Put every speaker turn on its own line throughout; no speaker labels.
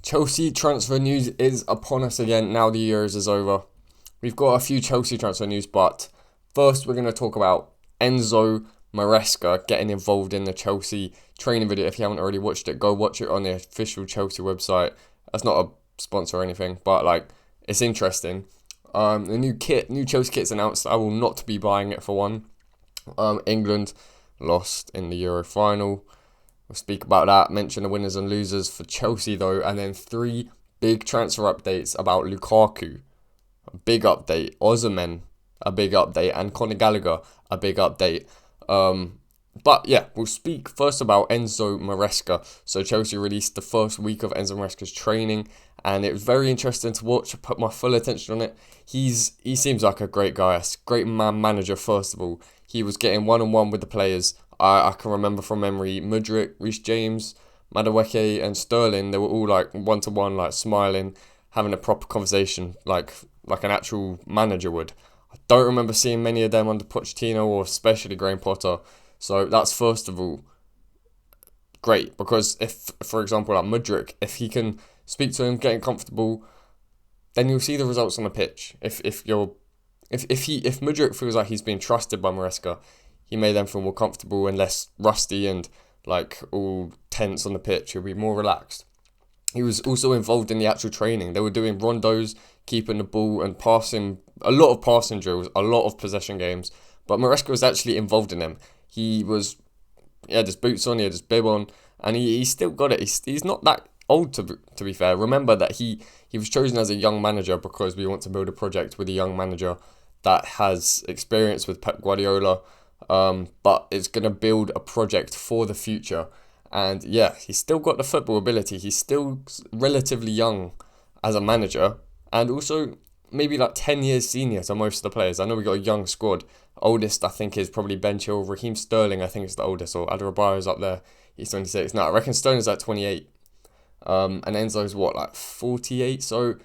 Chelsea transfer news is upon us again now the Euros is over. We've got a few Chelsea transfer news, but first we're going to talk about Enzo Maresca getting involved in the Chelsea training video. If you haven't already watched it, go watch it on the official Chelsea website. That's not a sponsor or anything, but it's interesting. The new Chelsea kit's announced. I will not be buying it for one. England lost in the Euro final. We'll speak about that, mention the winners and losers for Chelsea though, and then 3 big transfer updates about Lukaku. A big update. Osimhen, a big update. And Gallagher, a big update. But yeah, we'll speak first about Enzo Maresca. So Chelsea released the first week of Enzo Maresca's training, and it was very interesting to watch. I put my full attention on it. He seems like a great guy, a great manager first of all. He was getting one-on-one with the players. I can remember from memory, Mudryk, Reece James, Madueke and Sterling, they were all one-to-one, smiling, having a proper conversation, like an actual manager would. I don't remember seeing many of them under Pochettino or especially Graham Potter. So that's first of all great, because if, for example, Mudryk, if he can speak to him, getting comfortable, then you'll see the results on the pitch. If Mudryk feels like he's being trusted by Maresca, he may then feel more comfortable and less rusty and all tense on the pitch. He'll be more relaxed. He was also involved in the actual training. They were doing rondos, keeping the ball and passing, a lot of passing drills, a lot of possession games. But Maresca was actually involved in them. He had his boots on, he had his bib on, and he still got it. He's not that old to be fair. Remember that he was chosen as a young manager because we want to build a project with a young manager that has experience with Pep Guardiola. But it's going to build a project for the future. And yeah, he's still got the football ability. He's still relatively young as a manager, and also maybe 10 years senior to most of the players. I know we got a young squad. Oldest, I think, is probably Ben Chilwell. Raheem Sterling, I think, is the oldest, or Adebayo's up there. He's 26. No, I reckon Sterling's 28. And Enzo's 48? So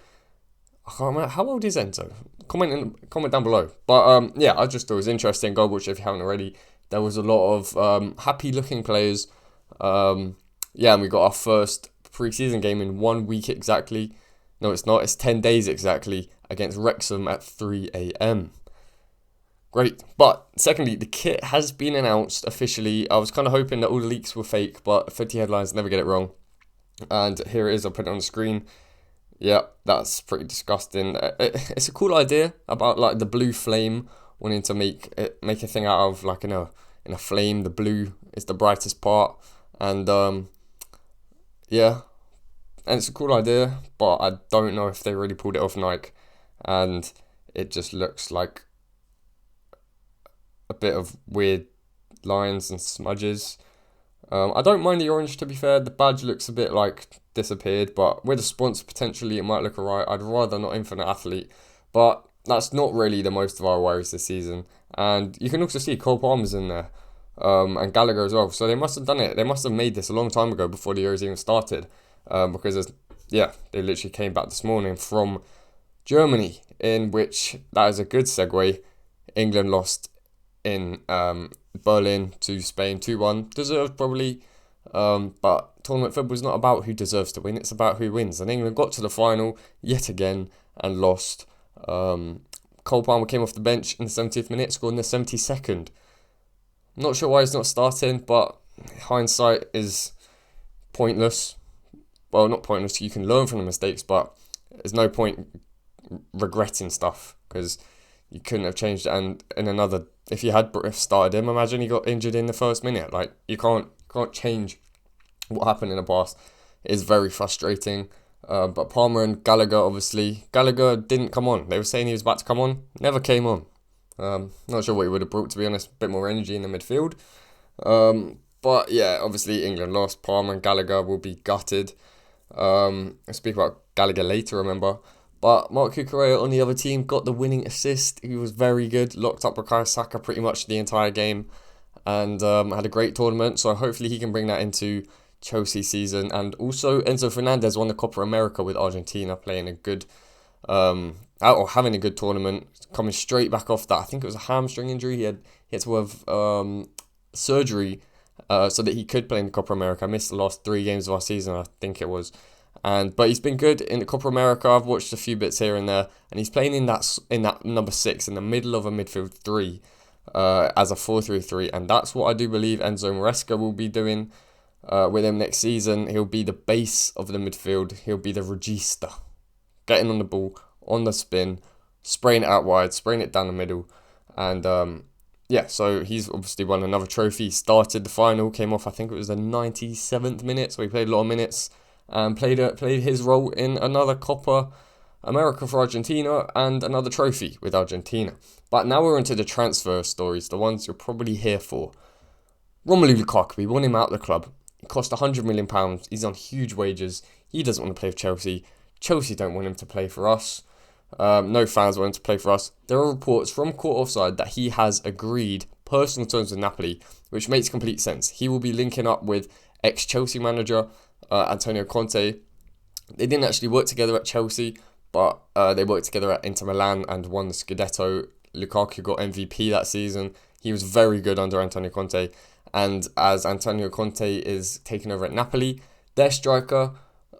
I can't remember. How old is Enzo? Comment down below. But yeah, I just thought it was interesting. Go watch it if you haven't already. There was a lot of happy looking players. Yeah, and we got our first pre-season game in 1 week exactly. No, it's not. It's 10 days exactly against Wrexham at 3 a.m. Great. But secondly, the kit has been announced officially. I was kind of hoping that all the leaks were fake, but Footy Headlines never get it wrong. And here it is. I'll put it on the screen. Yeah, that's pretty disgusting. It's a cool idea about the blue flame, wanting to make a thing out of in a flame. The blue is the brightest part, and yeah, and it's a cool idea, but I don't know if they really pulled it off Nike, and it just looks like a bit of weird lines and smudges. I don't mind the orange, to be fair. The badge looks a bit disappeared, but with a sponsor potentially it might look alright. I'd rather not Infinite Athlete, but that's not really the most of our worries this season. And you can also see Cole Palmer's in there, and Gallagher as well. So they must have done it. They must have made this a long time ago before the Euros even started, because they literally came back this morning from Germany, in which that is a good segue. England lost in Berlin to Spain 2-1. Deserved probably, but tournament football is not about who deserves to win, it's about who wins. And England got to the final yet again and lost. Cole Palmer came off the bench in the 70th minute, scored in the 72nd. Not sure why he's not starting, but hindsight is pointless. Well, not pointless, you can learn from the mistakes, but there's no point regretting stuff, because you couldn't have changed it. And if you had started him, imagine he got injured in the first minute. You can't change what happened in the past. It is very frustrating. But Palmer and Gallagher, obviously. Gallagher didn't come on. They were saying he was about to come on. Never came on. Not sure what he would have brought, to be honest. A bit more energy in the midfield. But yeah, obviously England lost. Palmer and Gallagher will be gutted. I'll speak about Gallagher later, remember. But Mark Cucurella on the other team got the winning assist. He was very good. Locked up Bukayo Saka pretty much the entire game. And had a great tournament. So hopefully he can bring that into Chelsea season. And also Enzo Fernandez won the Copa America with Argentina, playing a good, having a good tournament. Coming straight back off that. I think it was a hamstring injury. He had to have surgery so that he could play in the Copa America. I missed the last 3 games of our season, I think it was. But he's been good in the Copa America. I've watched a few bits here and there, and he's playing in that number 6 in the middle of a midfield three, as a 4-3-3, and that's what I do believe Enzo Maresca will be doing with him next season. He'll be the base of the midfield. He'll be the regista, getting on the ball, on the spin, spraying it out wide, spraying it down the middle, and yeah, so he's obviously won another trophy. Started the final, came off, I think it was the 97th minute, so he played a lot of minutes and played his role in another Copa America for Argentina and another trophy with Argentina. But now we're into the transfer stories, the ones you're probably here for. Romelu Lukaku, we want him out of the club. It cost £100 million. He's on huge wages. He doesn't want to play for Chelsea. Chelsea don't want him to play for us. No fans want him to play for us. There are reports from Court Offside that he has agreed personal terms with Napoli, which makes complete sense. He will be linking up with ex-Chelsea manager Antonio Conte. They didn't actually work together at Chelsea, but they worked together at Inter Milan and won the Scudetto. Lukaku got MVP that season. He was very good under Antonio Conte. And as Antonio Conte is taking over at Napoli, their striker,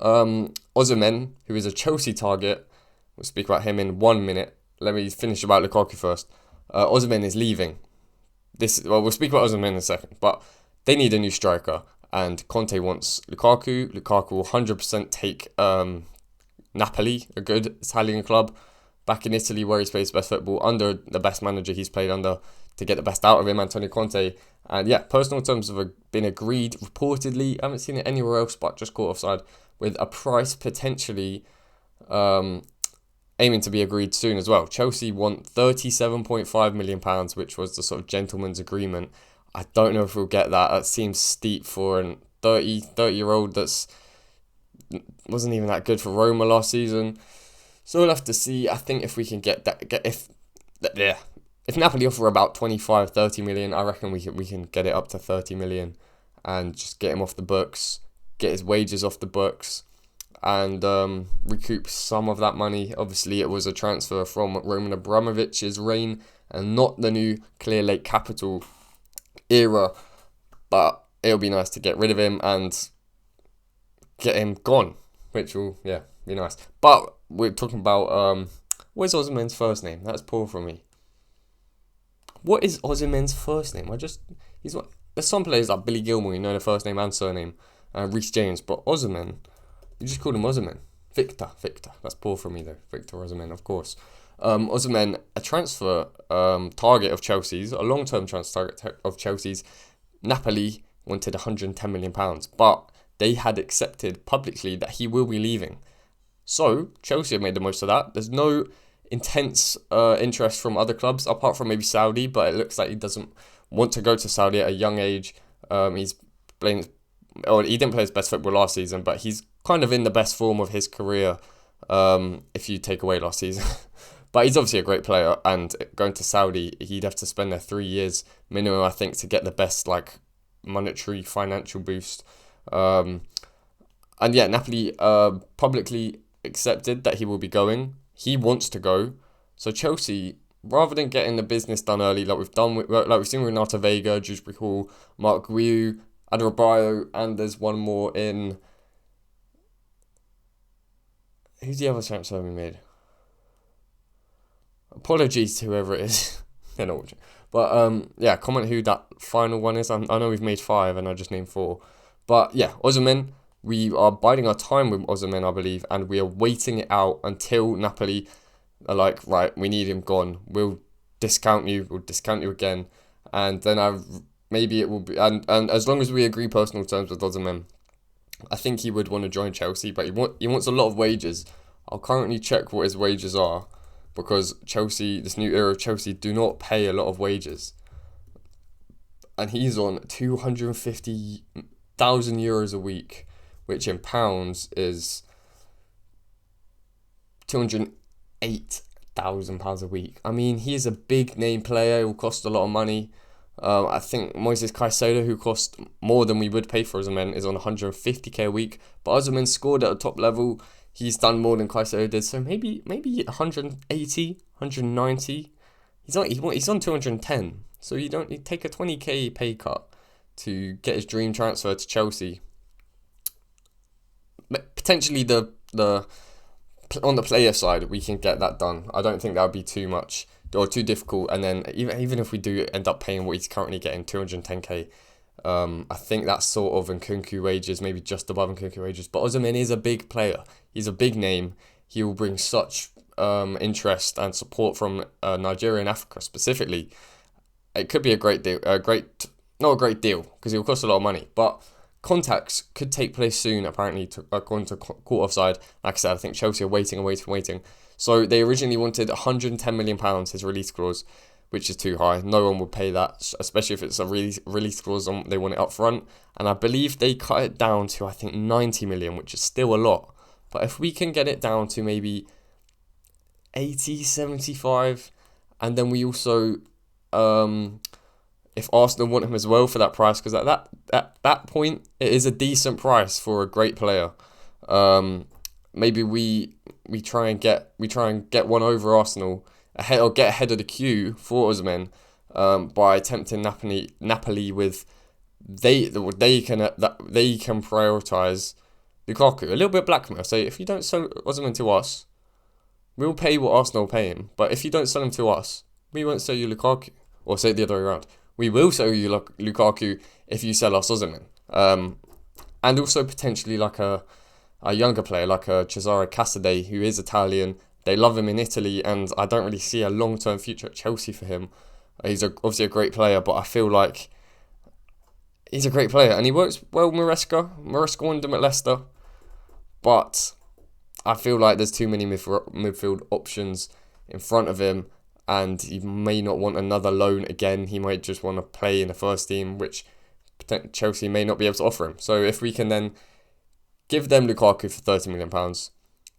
Osimhen, who is a Chelsea target, we'll speak about him in 1 minute. Let me finish about Lukaku first. Osimhen is leaving. We'll speak about Osimhen in a second, but they need a new striker, and Conte wants Lukaku. Lukaku will 100% take Napoli, a good Italian club, back in Italy where he's played his best football under the best manager he's played under to get the best out of him, Antonio Conte. And yeah, personal terms have been agreed reportedly. I haven't seen it anywhere else but just Court Offside, with a price potentially aiming to be agreed soon as well. Chelsea want £37.5 million, which was the sort of gentleman's agreement. I don't know if we'll get that. That seems steep for a 30-year-old that's wasn't even that good for Roma last season. So we'll have to see. I think if we can get that, if Napoli offer about 25-30 million, I reckon we can get it up to 30 million and just get him off the books, get his wages off the books, and recoup some of that money. Obviously, it was a transfer from Roman Abramovich's reign and not the new Clear Lake Capital era, but it'll be nice to get rid of him and get him gone, which will, be nice. But we're talking about, what is Osimhen's first name? That's poor from me. What is Osimhen's first name? There's some players like Billy Gilmour, you know the first name and surname, Reece James, but Osimhen, you just called him Osimhen. Victor. That's poor from me though. Victor Osimhen, of course. Osimhen, a transfer target of Chelsea's, a long-term transfer target of Chelsea's. Napoli wanted £110 million, but they had accepted publicly that he will be leaving. So Chelsea have made the most of that. There's no intense interest from other clubs, apart from maybe Saudi, but it looks like he doesn't want to go to Saudi at a young age. He didn't play his best football last season, but he's kind of in the best form of his career, if you take away last season. But he's obviously a great player, and going to Saudi, he'd have to spend there 3 years minimum, I think, to get the best monetary financial boost. And yeah, Napoli publicly accepted that he will be going. He wants to go. So Chelsea, rather than getting the business done early, like we've seen with Renato Vega, Dewsbury Hall, Mark Guiu, Adebayo, and there's one more in. Who's the other transfer we made? Apologies to whoever it is. They're not watching. But yeah, comment who that final one is. I know we've made 5 and I just named 4. But yeah, Osimhen, we are biding our time with Osimhen, I believe, and we are waiting it out until Napoli are like, right, we need him gone. We'll discount you again. And then maybe it will be, and as long as we agree personal terms with Osimhen, I think he would want to join Chelsea, but he wants a lot of wages. I'll currently check what his wages are, because Chelsea, this new era of Chelsea, do not pay a lot of wages. And he's on €250,000 a week, which in pounds is £208,000 a week. I mean, he is a big name player. It will cost a lot of money. I think Moises Caicedo, who cost more than we would pay for Osimhen, is on 150k a week. But Osimhen scored at a top level. He's done more than Caicedo did, so maybe 180, 190. He's on 210, so you take a 20k pay cut to get his dream transfer to Chelsea. potentially the on the player side, we can get that done. I don't think that would be too much or too difficult. And then even if we do end up paying what he's currently getting, 210k, I think that's sort of Nkunku wages, maybe just above Nkunku wages. But Osimhen is a big player. He's a big name. He will bring such interest and support from Nigeria and Africa specifically. It could be a great deal. Not a great deal because it will cost a lot of money, but contacts could take place soon, apparently, according to Court Offside. Like I said, I think Chelsea are waiting. So they originally wanted £110 million, his release clause, which is too high. No one would pay that, especially if it's a release clause and they want it up front. And I believe they cut it down to, I think, 90 million, which is still a lot. But if we can get it down to maybe 80, 75, and then we also, if Arsenal want him as well for that price, because at that point, it is a decent price for a great player. Maybe we try and get one over Arsenal ahead, or get ahead of the queue for Osimhen, by tempting Napoli with they can prioritise Lukaku. A little bit blackmail. Say, if you don't sell Osimhen to us, we'll pay what Arsenal pay him. But if you don't sell him to us, we won't sell you Lukaku. Or say it the other way around. We will sell you Lukaku if you sell us Osimhen. And also potentially like a younger player, like a Cesare Casadei, who is Italian. They love him in Italy, and I don't really see a long-term future at Chelsea for him. He's obviously a great player, but I feel like he's a great player, and he works well with Maresca. Maresca wanted him at Leicester, but I feel like there's too many midfield options in front of him, and he may not want another loan again. He might just want to play in the first team, which Chelsea may not be able to offer him. So if we can then give them Lukaku for £30 million,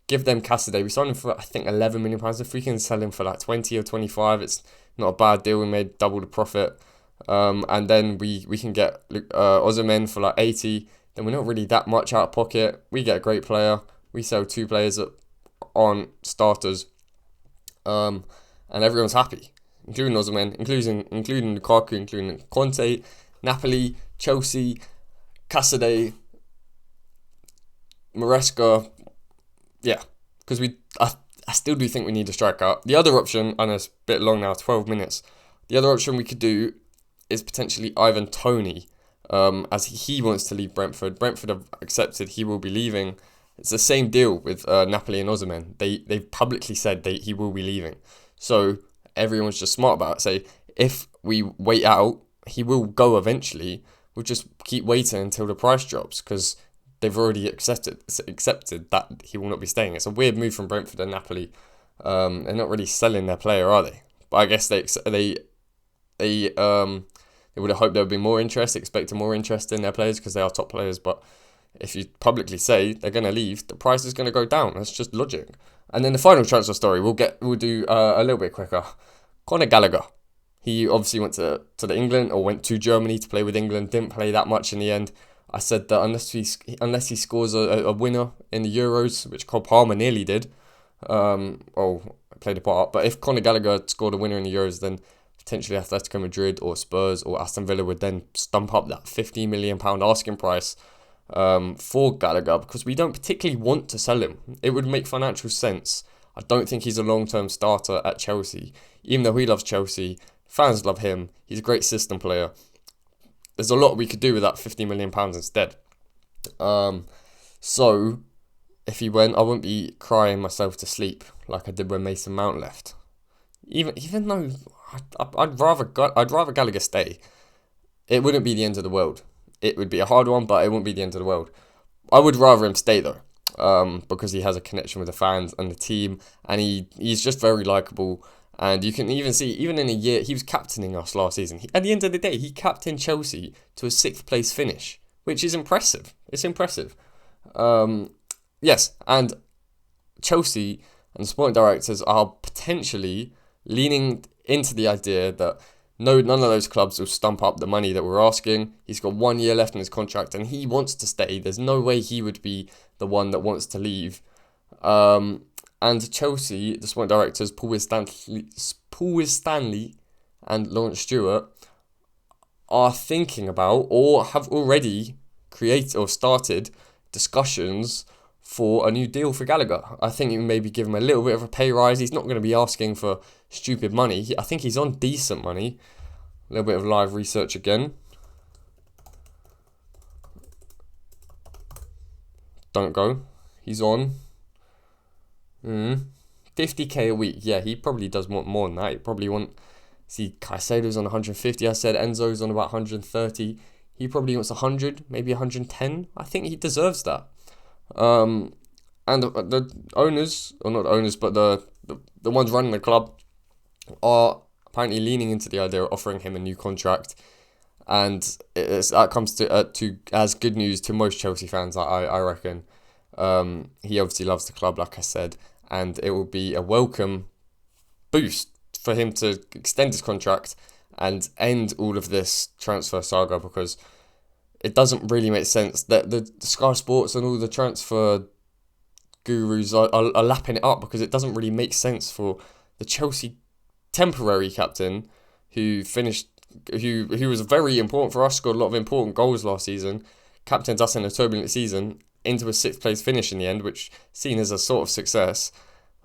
give them Casadei. We signed him for, I think, £11 million. If we can sell him for like 20 or 25, it's not a bad deal. We made double the profit. And then we can get Osimhen for like 80. Then we're not really that much out of pocket. We get a great player. We sell two players that aren't starters. And everyone's happy, including Osimhen, including Lukaku, including Conte, Napoli, Chelsea, Casadei, Maresca. Yeah, because I still do think we need a striker. The other option, and it's a bit long now, 12 minutes. The other option we could do is potentially Ivan Toney, as he wants to leave Brentford. Brentford have accepted he will be leaving. It's the same deal with Napoli and Osimhen. They've publicly said he will be leaving. So everyone's just smart about it. Say, if we wait out, he will go eventually. We'll just keep waiting until the price drops, because they've already accepted that he will not be staying. It's a weird move from Brentford and Napoli. They're not really selling their player, are they? But I guess they would have hoped there would be more interest, expected more interest in their players because they are top players. But if you publicly say they're going to leave, the price is going to go down. That's just logic. And then the final transfer story we'll do a little bit quicker. Conor Gallagher. He obviously went to England, or went to Germany to play with England. Didn't play that much in the end. I said that unless he scores a winner in the Euros, which Cole Palmer nearly did, played a part. But if Conor Gallagher scored a winner in the Euros, then potentially Atletico Madrid or Spurs or Aston Villa would then stump up that £50 million asking price for Gallagher, because we don't particularly want to sell him. It would make financial sense. I don't think he's a long-term starter at Chelsea, even though he loves Chelsea. Fans love him. He's a great system player. There's a lot we could do with that £50 million instead. So if he went, I wouldn't be crying myself to sleep like I did when Mason Mount left. Even though I'd rather Gallagher stay. It wouldn't be the end of the world. It would be a hard one, but it wouldn't be the end of the world. I would rather him stay though, because he has a connection with the fans and the team, and he's just very likeable. And you can even see, even in a year, he was captaining us last season. At the end of the day, he captained Chelsea to a 6th place finish, which is impressive. It's impressive. Yes, and Chelsea and the sporting directors are potentially leaning into the idea that none of those clubs will stump up the money that we're asking. He's got 1 year left in his contract, and he wants to stay. There's no way he would be the one that wants to leave. And Chelsea, the sporting directors, Paul Stanley and Lawrence Stewart, are thinking about, or have already created or started, discussions for a new deal for Gallagher. I think you maybe give him a little bit of a pay rise. He's not going to be asking for stupid money. I think he's on decent money. A little bit of live research again. Don't go. He's on 50k a week. Yeah, he probably does want more than that. He probably want. See, Caicedo's on 150. I said Enzo's on about 130. He probably wants 100, maybe 110. I think he deserves that. And the owners, or not owners, but the ones running the club are apparently leaning into the idea of offering him a new contract, and that comes to as good news to most Chelsea fans. I reckon. He obviously loves the club, like I said, and it will be a welcome boost for him to extend his contract and end all of this transfer saga, because it doesn't really make sense that the Sky Sports and all the transfer gurus are lapping it up, because it doesn't really make sense for the Chelsea temporary captain who was very important for us, scored a lot of important goals last season, captained us in a turbulent season into a 6th place finish in the end, which seen as a sort of success.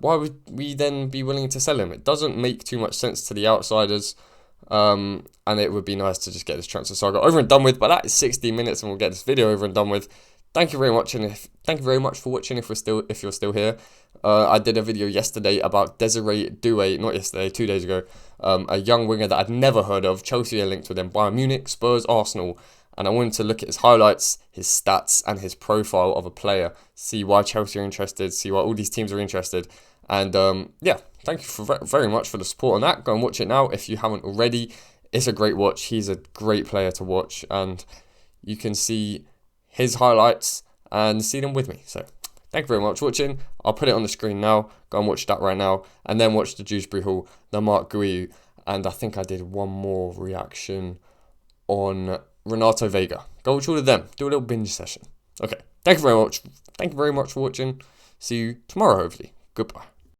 Why would we then be willing to sell him? It doesn't make too much sense to the outsiders. And it would be nice to just get this transfer saga over and done with. But that is 16 minutes, and we'll get this video over and done with. Thank you very much, and thank you very much for watching. If you're still here, I did a video yesterday about Desiree Doué, not yesterday, 2 days ago, a young winger that I'd never heard of. Chelsea are linked with him, Bayern Munich, Spurs, Arsenal, and I wanted to look at his highlights, his stats, and his profile of a player. See why Chelsea are interested. See why all these teams are interested. And yeah, thank you for very much for the support on that. Go and watch it now if you haven't already. It's a great watch. He's a great player to watch, and you can see his highlights and see them with me. So thank you very much for watching. I'll put it on the screen now. Go and watch that right now, and then watch the Dewsbury Hall, the Mark Guiu, and I think I did one more reaction on Renato Vega. Go watch all of them. Do a little binge session. Okay. Thank you very much. Thank you very much for watching. See you tomorrow, hopefully. Goodbye.